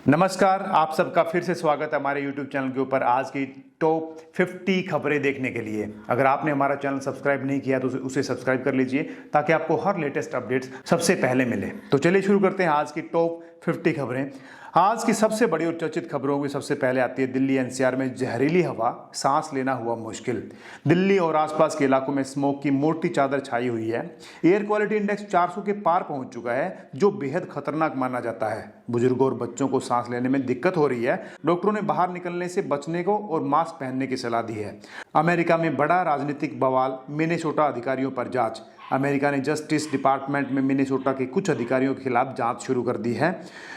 नमस्कार, आप सबका फिर से स्वागत है हमारे YouTube चैनल के ऊपर आज की टॉप 50 खबरें देखने के लिए। अगर आपने हमारा चैनल सब्सक्राइब नहीं किया तो उसे सब्सक्राइब कर लीजिए ताकि आपको हर लेटेस्ट अपडेट्स सबसे पहले मिले। तो चलिए शुरू करते हैं आज की टॉप 50 खबरें। आज की सबसे बड़ी और चर्चित खबरों की सबसे पहले आती है दिल्ली एनसीआर में जहरीली हवा, सांस लेना हुआ मुश्किल। दिल्ली और आसपास के इलाकों में स्मोक की मोटी चादर छाई हुई है। एयर क्वालिटी इंडेक्स 400 के पार पहुंच चुका है, जो बेहद खतरनाक माना जाता है। बुजुर्गों और बच्चों को सांस लेने में दिक्कत हो रही है। डॉक्टरों ने बाहर निकलने से बचने को और मास्क पहनने की सलाह दी है। अमेरिका में बड़ा राजनीतिक बवाल, मिनेसोटा अधिकारियों पर जांच। अमेरिका ने जस्टिस डिपार्टमेंट में मिनेसोटा के कुछ अधिकारियों के खिलाफ जांच शुरू कर दी है।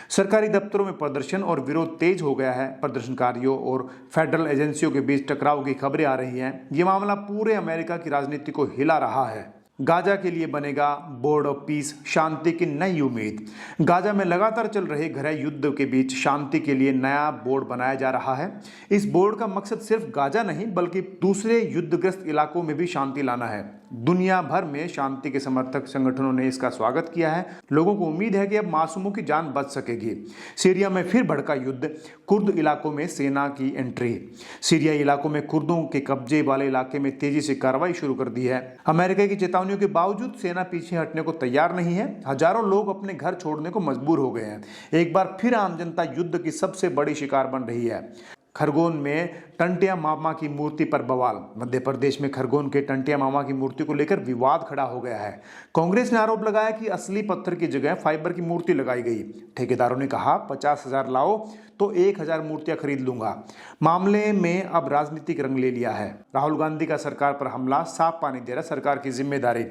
सरकारी दफ्तरों में प्रदर्शन और विरोध तेज हो गया है। प्रदर्शनकारियों और फेडरल एजेंसियों के बीच टकराव की खबरें आ रही हैं। ये मामला पूरे अमेरिका की राजनीति को हिला रहा है। गाजा के लिए बनेगा बोर्ड ऑफ पीस, शांति की नई उम्मीद। गाजा में लगातार चल रहे गृह युद्ध के बीच शांति के लिए नया बोर्ड बनाया जा रहा है। इस बोर्ड का मकसद सिर्फ गाजा नहीं बल्कि दूसरे युद्धग्रस्त इलाकों में भी शांति लाना है। दुनिया भर में शांति के समर्थक संगठनों ने इसका स्वागत किया है। लोगों को उम्मीद है कि अब मासूमों की जान बच सकेगी। सीरिया में फिर भड़का युद्ध, कुर्द इलाकों में सेना की एंट्री। सीरिया इलाकों में कुर्दों के कब्जे वाले इलाके में तेजी से कार्रवाई शुरू कर दी है। अमेरिका की चेतावनियों के बावजूद सेना पीछे हटने को तैयार नहीं है। हजारों लोग अपने घर छोड़ने को मजबूर हो गए हैं। एक बार फिर आम जनता युद्ध की सबसे बड़ी शिकार बन रही है। खरगोन में टंटिया मामा की मूर्ति पर बवाल। मध्य प्रदेश में खरगोन के टंटिया मामा की मूर्ति को लेकर विवाद खड़ा हो गया है। कांग्रेस ने आरोप लगाया कि असली पत्थर की जगह फाइबर की मूर्ति लगाई गई। ठेकेदारों ने कहा 50,000 लाओ तो 1,000 मूर्तियां खरीद लूंगा। मामले में अब राजनीतिक रंग ले लिया है। राहुल गांधी का सरकार पर हमला, साफ पानी देना सरकार की जिम्मेदारी।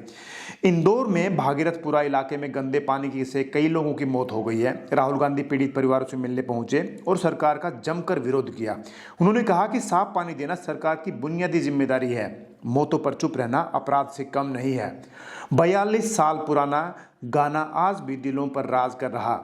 इंदौर में भागीरथपुरा इलाके में गंदे पानी से कई लोगों की मौत हो गई है। राहुल गांधी पीड़ित परिवारों से मिलने पहुंचे और सरकार का जमकर विरोध किया। उन्होंने कहा कि साफ पानी देना सरकार की बुनियादी जिम्मेदारी है। मौतों पर चुप रहना अपराध से कम नहीं है। 42 साल पुराना गाना आज भी दिलों पर राज कर रहा।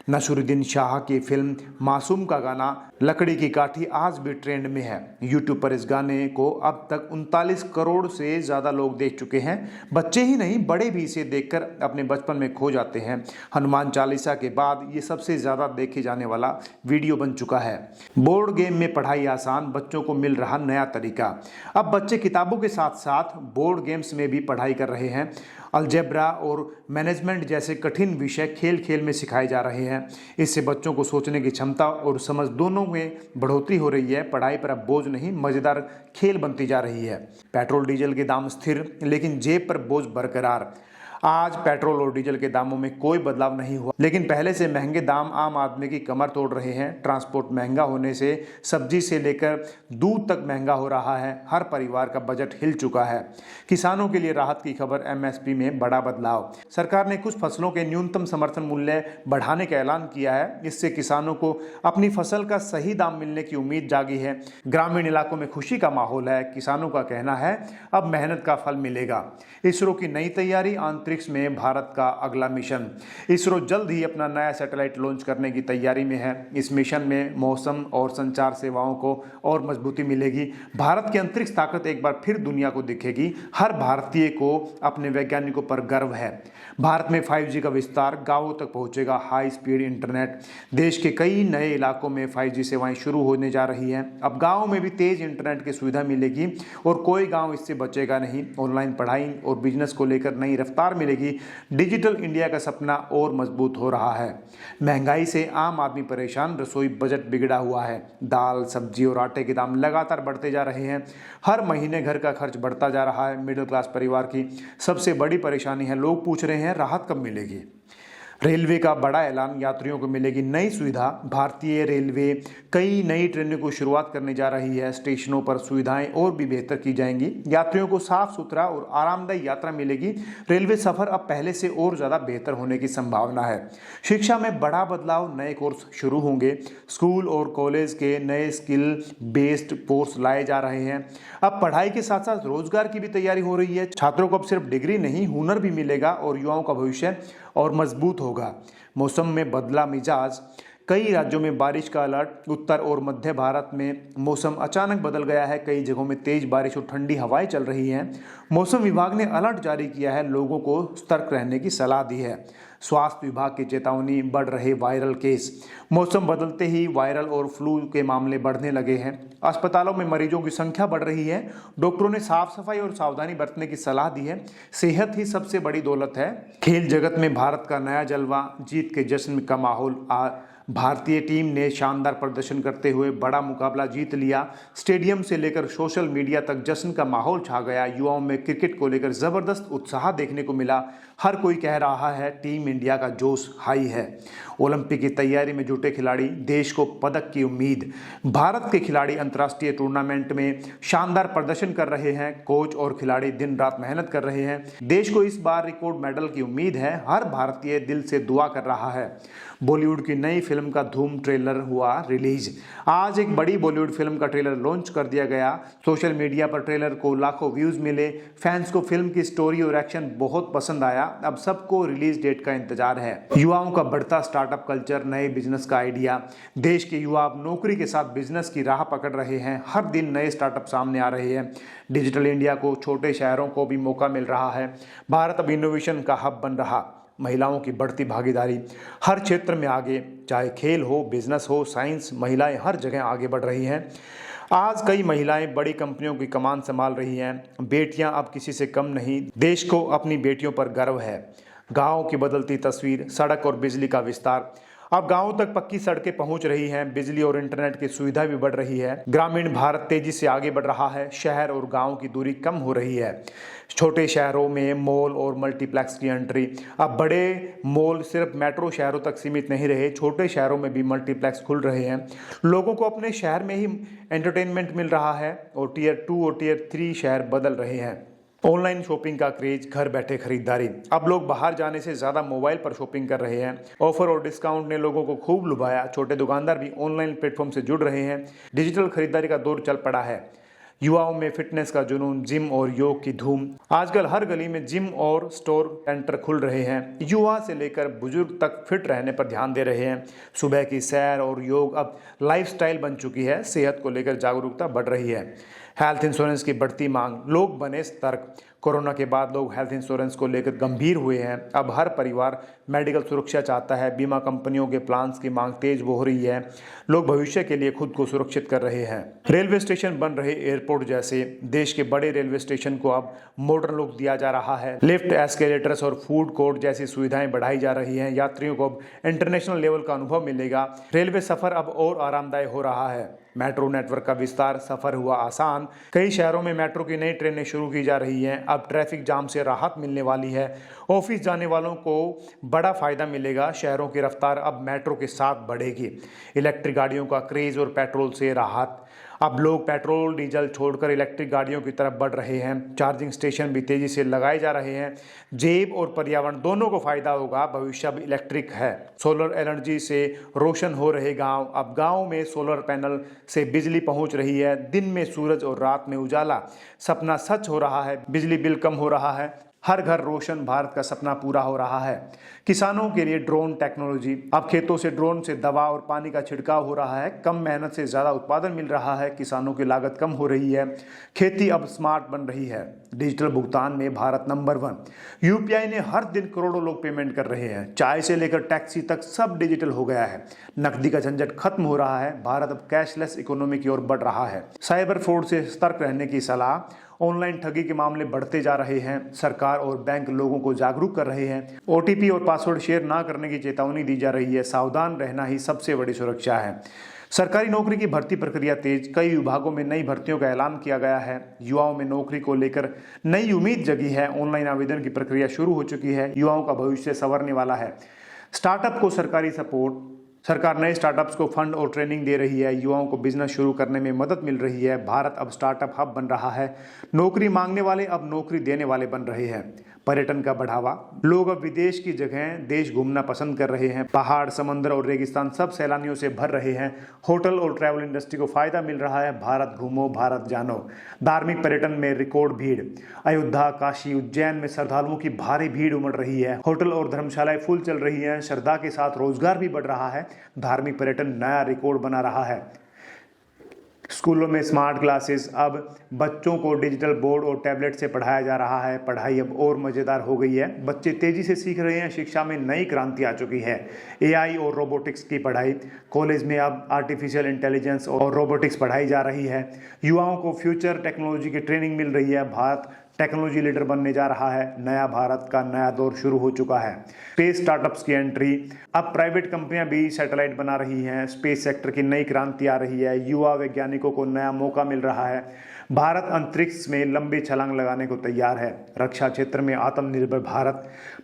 नसरुद्दीन शाह की फिल्म मासूम का गाना लकड़ी की काठी आज भी ट्रेंड में है। यूट्यूब पर इस गाने को अब तक 39 करोड़ से ज़्यादा लोग देख चुके हैं। बच्चे ही नहीं बड़े भी इसे देखकर अपने बचपन में खो जाते हैं। हनुमान चालीसा के बाद ये सबसे ज़्यादा देखे जाने वाला वीडियो बन चुका है। बोर्ड गेम में पढ़ाई आसान, बच्चों को मिल रहा नया तरीका। अब बच्चे किताबों के साथ साथ बोर्ड गेम्स में भी पढ़ाई कर रहे हैं। अलजेब्रा और मैनेजमेंट जैसे कठिन विषय खेल खेल में सिखाए जा रहे हैं। इससे बच्चों को सोचने की क्षमता और समझ दोनों में बढ़ोतरी हो रही है। पढ़ाई पर अब बोझ नहीं, मजेदार खेल बनती जा रही है। पेट्रोल डीजल के दाम स्थिर लेकिन जेब पर बोझ बरकरार। आज पेट्रोल और डीजल के दामों में कोई बदलाव नहीं हुआ, लेकिन पहले से महंगे दाम आम आदमी की कमर तोड़ रहे हैं। ट्रांसपोर्ट महंगा होने से सब्जी से लेकर दूध तक महंगा हो रहा है। हर परिवार का बजट हिल चुका है। किसानों के लिए राहत की खबर, एमएसपी में बड़ा बदलाव। सरकार ने कुछ फसलों के न्यूनतम समर्थन मूल्य बढ़ाने का ऐलान किया है। इससे किसानों को अपनी फसल का सही दाम मिलने की उम्मीद जागी है। ग्रामीण इलाकों में खुशी का माहौल है। किसानों का कहना है अब मेहनत का फल मिलेगा। इसरो की नई तैयारी, अंतरिक्ष में भारत का अगला मिशन। इसरो जल्द ही अपना नया सैटेलाइट लॉन्च करने की तैयारी में है। इस मिशन में मौसम और संचार सेवाओं को और मजबूती मिलेगी। भारत की अंतरिक्ष ताकत एक बार फिर दुनिया को दिखेगी। हर भारतीय को अपने वैज्ञानिकों पर गर्व है। भारत में 5G का विस्तार, गांवों तक पहुंचेगा हाई स्पीड इंटरनेट। देश के कई नए इलाकों में 5G सेवाएं शुरू होने जा रही हैं। अब गांवों में भी तेज इंटरनेट की सुविधा मिलेगी और कोई गांव इससे बचेगा नहीं। ऑनलाइन पढ़ाई और बिजनेस को लेकर नई रफ्तार मिलेगी। डिजिटल इंडिया का सपना और मजबूत हो रहा है। महंगाई से आम आदमी परेशान, रसोई बजट बिगड़ा हुआ है। दाल, सब्जी और आटे के दाम लगातार बढ़ते जा रहे हैं। हर महीने घर का खर्च बढ़ता जा रहा है। मिडिल क्लास परिवार की सबसे बड़ी परेशानी है। लोग पूछ रहे हैं राहत कब मिलेगी। रेलवे का बड़ा ऐलान, यात्रियों को मिलेगी नई सुविधा। भारतीय रेलवे कई नई ट्रेनों को शुरुआत करने जा रही है। स्टेशनों पर सुविधाएं और भी बेहतर की जाएंगी। यात्रियों को साफ सुथरा और आरामदायी यात्रा मिलेगी। रेलवे सफर अब पहले से और ज़्यादा बेहतर होने की संभावना है। शिक्षा में बड़ा बदलाव, नए कोर्स शुरू होंगे। स्कूल और कॉलेज के नए स्किल बेस्ड कोर्स लाए जा रहे हैं। अब पढ़ाई के साथ साथ रोजगार की भी तैयारी हो रही है। छात्रों को अब सिर्फ डिग्री नहीं, हुनर भी मिलेगा और युवाओं का भविष्य और मजबूत होगा। मौसम में बदला मिजाज, कई राज्यों में बारिश का अलर्ट। उत्तर और मध्य भारत में मौसम अचानक बदल गया है। कई जगहों में तेज बारिश और ठंडी हवाएं चल रही हैं। मौसम विभाग ने अलर्ट जारी किया है, लोगों को सतर्क रहने की सलाह दी है। स्वास्थ्य विभाग की चेतावनी, बढ़ रहे वायरल केस। मौसम बदलते ही वायरल और फ्लू के मामले बढ़ने लगे हैं। अस्पतालों में मरीजों की संख्या बढ़ रही है। डॉक्टरों ने साफ सफाई और सावधानी बरतने की सलाह दी है। सेहत ही सबसे बड़ी दौलत है। खेल जगत में भारत का नया जलवा, जीत के जश्न का माहौल। भारतीय टीम ने शानदार प्रदर्शन करते हुए बड़ा मुकाबला जीत लिया। स्टेडियम से लेकर सोशल मीडिया तक जश्न का माहौल छा गया। युवाओं में क्रिकेट को लेकर जबरदस्त उत्साह देखने को मिला। हर कोई कह रहा है टीम इंडिया का जोश हाई है। ओलंपिक की तैयारी में जुटे खिलाड़ी, देश को पदक की उम्मीद। भारत के खिलाड़ी अंतर्राष्ट्रीय टूर्नामेंट में शानदार प्रदर्शन कर रहे हैं। कोच और खिलाड़ी दिन रात मेहनत कर रहे हैं। देश को इस बार रिकॉर्ड मेडल की उम्मीद है। हर भारतीय दिल से दुआ कर रहा है। बॉलीवुड की नई फिल्म का धूम ट्रेलर हुआ रिलीज। आज एक बड़ी बॉलीवुड फिल्म का ट्रेलर लॉन्च कर दिया गया। सोशल मीडिया पर ट्रेलर को लाखों व्यूज मिले। फैंस को फिल्म की स्टोरी और एक्शन बहुत पसंद आया। अब सबको रिलीज डेट का इंतजार है। युवाओं का बढ़ता स्टार्टअप कल्चर, नए बिजनेस का आइडिया। देश के युवा अब नौकरी के साथ बिजनेस की राह पकड़ रहे हैं। हर दिन नए स्टार्टअप सामने आ रहे हैं। डिजिटल इंडिया को छोटे शहरों को भी मौका मिल रहा है। भारत अब इनोवेशन का हब बन रहा। महिलाओं की बढ़ती भागीदारी, हर क्षेत्र में आगे, चाहे खेल हो, बिजनेस हो, साइंस, महिलाएं हर जगह आगे बढ़ रही हैं। आज कई महिलाएं बड़ी कंपनियों की कमान संभाल रही हैं। बेटियां अब किसी से कम नहीं। देश को अपनी बेटियों पर गर्व है। गांव की बदलती तस्वीर, सड़क और बिजली का विस्तार। अब गांवों तक पक्की सड़कें पहुंच रही हैं। बिजली और इंटरनेट की सुविधा भी बढ़ रही है। ग्रामीण भारत तेजी से आगे बढ़ रहा है। शहर और गांव की दूरी कम हो रही है। छोटे शहरों में मॉल और मल्टीप्लेक्स की एंट्री। अब बड़े मॉल सिर्फ मेट्रो शहरों तक सीमित नहीं रहे। छोटे शहरों में भी मल्टीप्लेक्स खुल रहे हैं। लोगों को अपने शहर में ही एंटरटेनमेंट मिल रहा है और टियर 2 और टियर 3 शहर बदल रहे हैं। ऑनलाइन शॉपिंग का क्रेज, घर बैठे खरीदारी। अब लोग बाहर जाने से ज्यादा मोबाइल पर शॉपिंग कर रहे हैं। ऑफर और डिस्काउंट ने लोगों को खूब लुभाया। छोटे दुकानदार भी ऑनलाइन प्लेटफॉर्म से जुड़ रहे हैं। डिजिटल खरीदारी का दौर चल पड़ा है। युवाओं में फिटनेस का जुनून, जिम और योग की धूम। आजकल हर गली में जिम और स्टोर सेंटर खुल रहे हैं। युवा से लेकर बुजुर्ग तक फिट रहने पर ध्यान दे रहे हैं। सुबह की सैर और योग अब लाइफस्टाइल बन चुकी है। सेहत को लेकर जागरूकता बढ़ रही है। हेल्थ इंश्योरेंस की बढ़ती मांग, लोग बने सतर्क। कोरोना के बाद लोग हेल्थ इंश्योरेंस को लेकर गंभीर हुए हैं। अब हर परिवार मेडिकल सुरक्षा चाहता है। बीमा कंपनियों के प्लान्स की मांग तेज हो रही है। लोग भविष्य के लिए खुद को सुरक्षित कर रहे हैं। रेलवे स्टेशन बन रहे एयरपोर्ट जैसे। देश के बड़े रेलवे स्टेशन को अब मॉडर्न लुक दिया जा रहा है। लिफ्ट, एस्केलेटर्स और फूड कोर्ट जैसी सुविधाएं बढ़ाई जा रही हैं। यात्रियों को अब इंटरनेशनल लेवल का अनुभव मिलेगा। रेलवे सफर अब और आरामदायक हो रहा है। मेट्रो नेटवर्क का विस्तार, सफर हुआ आसान। कई शहरों में मेट्रो की नई ट्रेनें शुरू की जा रही हैं। अब ट्रैफिक जाम से राहत मिलने वाली है। ऑफिस जाने वालों को बड़ा फायदा मिलेगा। शहरों की रफ्तार अब मेट्रो के साथ बढ़ेगी। इलेक्ट्रिक गाड़ियों का क्रेज और पेट्रोल से राहत। अब लोग पेट्रोल डीजल छोड़कर इलेक्ट्रिक गाड़ियों की तरफ बढ़ रहे हैं। चार्जिंग स्टेशन भी तेजी से लगाए जा रहे हैं। जेब और पर्यावरण दोनों को फायदा होगा। भविष्य अब इलेक्ट्रिक है। सोलर एनर्जी से रोशन हो रहे गांव। अब गांव में सोलर पैनल से बिजली पहुंच रही है। दिन में सूरज और रात में उजाला। सपना सच हो रहा है। बिजली बिल कम हो रहा है। हर घर रोशन, भारत का सपना पूरा हो रहा है। किसानों के लिए ड्रोन टेक्नोलॉजी। अब खेतों से ड्रोन से दवा और पानी का छिड़काव हो रहा है। कम मेहनत से ज्यादा उत्पादन मिल रहा है। किसानों की लागत कम हो रही है। खेती अब स्मार्ट बन रही है। डिजिटल भुगतान में भारत नंबर 1। यूपीआई ने हर दिन करोड़ों लोग पेमेंट कर रहे हैं। चाय से लेकर टैक्सी तक सब डिजिटल हो गया है। नकदी का झंझट खत्म हो रहा है। भारत अब कैशलेस इकोनॉमी की ओर बढ़ रहा है। साइबर फ्रॉड से सतर्क रहने की सलाह। ऑनलाइन ठगी के मामले बढ़ते जा रहे हैं। सरकार और बैंक लोगों को जागरूक कर रहे हैं। ओटीपी और पासवर्ड शेयर ना करने की चेतावनी दी जा रही है। सावधान रहना ही सबसे बड़ी सुरक्षा है। सरकारी नौकरी की भर्ती प्रक्रिया तेज। कई विभागों में नई भर्तियों का ऐलान किया गया है। युवाओं में नौकरी को लेकर नई उम्मीद जगी है। ऑनलाइन आवेदन की प्रक्रिया शुरू हो चुकी है। युवाओं का भविष्य संवरने वाला है। स्टार्टअप को सरकारी सपोर्ट। सरकार नए स्टार्टअप्स को फंड और ट्रेनिंग दे रही है। युवाओं को बिजनेस शुरू करने में मदद मिल रही है। भारत अब स्टार्टअप हब बन रहा है। नौकरी मांगने वाले अब नौकरी देने वाले बन रहे हैं। पर्यटन का बढ़ावा। लोग अब विदेश की जगह देश घूमना पसंद कर रहे हैं। पहाड़, समंदर और रेगिस्तान सब सैलानियों से भर रहे हैं। होटल और ट्रैवल इंडस्ट्री को फायदा मिल रहा है। भारत घूमो, भारत जानो। धार्मिक पर्यटन में रिकॉर्ड भीड़। अयोध्या, काशी, उज्जैन में श्रद्धालुओं की भारी भीड़ उमड़ रही है। होटल और धर्मशालाएं फुल चल रही हैं। श्रद्धा के साथ रोजगार भी बढ़ रहा है। धार्मिक पर्यटन नया रिकॉर्ड बना रहा है। स्कूलों में स्मार्ट क्लासेस, अब बच्चों को डिजिटल बोर्ड और टैबलेट से पढ़ाया जा रहा है। पढ़ाई अब और मज़ेदार हो गई है, बच्चे तेज़ी से सीख रहे हैं। शिक्षा में नई क्रांति आ चुकी है। एआई और रोबोटिक्स की पढ़ाई, कॉलेज में अब आर्टिफिशियल इंटेलिजेंस और रोबोटिक्स पढ़ाई जा रही है। युवाओं को फ्यूचर टेक्नोलॉजी की ट्रेनिंग मिल रही है। भारत टेक्नोलॉजी लीडर बनने जा रहा है। नया भारत का नया दौर शुरू हो चुका है। स्पेस स्टार्टअप्स की एंट्री, अब प्राइवेट कंपनियां भी सैटेलाइट बना रही हैं। स्पेस सेक्टर की नई क्रांति आ रही है। युवा वैज्ञानिकों को नया मौका मिल रहा है। भारत अंतरिक्ष में लंबी छलांग लगाने को तैयार है। रक्षा क्षेत्र में आत्मनिर्भर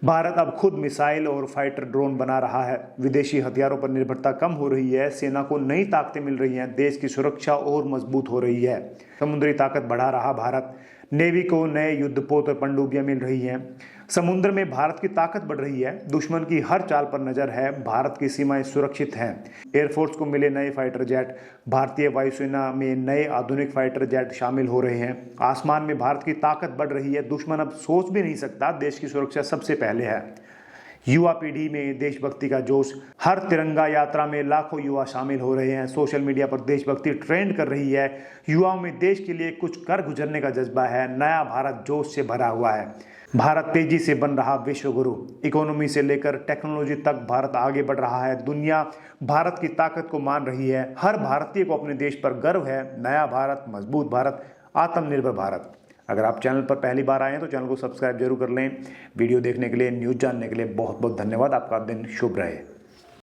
भारत अब खुद मिसाइल और फाइटर ड्रोन बना रहा है। विदेशी हथियारों पर निर्भरता कम हो रही है। सेना को नई ताकतें मिल रही हैं। देश की सुरक्षा और मजबूत हो रही है। समुद्री ताकत बढ़ा रहा भारत, नेवी को नए युद्धपोत और पनडुब्बियां मिल रही हैं। समुद्र में भारत की ताकत बढ़ रही है। दुश्मन की हर चाल पर नजर है। भारत की सीमाएं सुरक्षित हैं। एयरफोर्स को मिले नए फाइटर जेट, भारतीय वायुसेना में नए आधुनिक फाइटर जेट शामिल हो रहे हैं। आसमान में भारत की ताकत बढ़ रही है। दुश्मन अब सोच भी नहीं सकता। देश की सुरक्षा सबसे पहले है। युवा पीढ़ी में देशभक्ति का जोश, हर तिरंगा यात्रा में लाखों युवा शामिल हो रहे हैं। सोशल मीडिया पर देशभक्ति ट्रेंड कर रही है। युवाओं में देश के लिए कुछ कर गुजरने का जज्बा है। नया भारत जोश से भरा हुआ है। भारत तेजी से बन रहा विश्व गुरु, इकोनॉमी से लेकर टेक्नोलॉजी तक भारत आगे बढ़ रहा है। दुनिया भारत की ताकत को मान रही है। हर भारतीय को अपने देश पर गर्व है। नया भारत, मजबूत भारत, आत्मनिर्भर भारत। अगर आप चैनल पर पहली बार आए हैं तो चैनल को सब्सक्राइब जरूर कर लें। वीडियो देखने के लिए, न्यूज़ जानने के लिए बहुत बहुत धन्यवाद। आपका दिन शुभ रहे।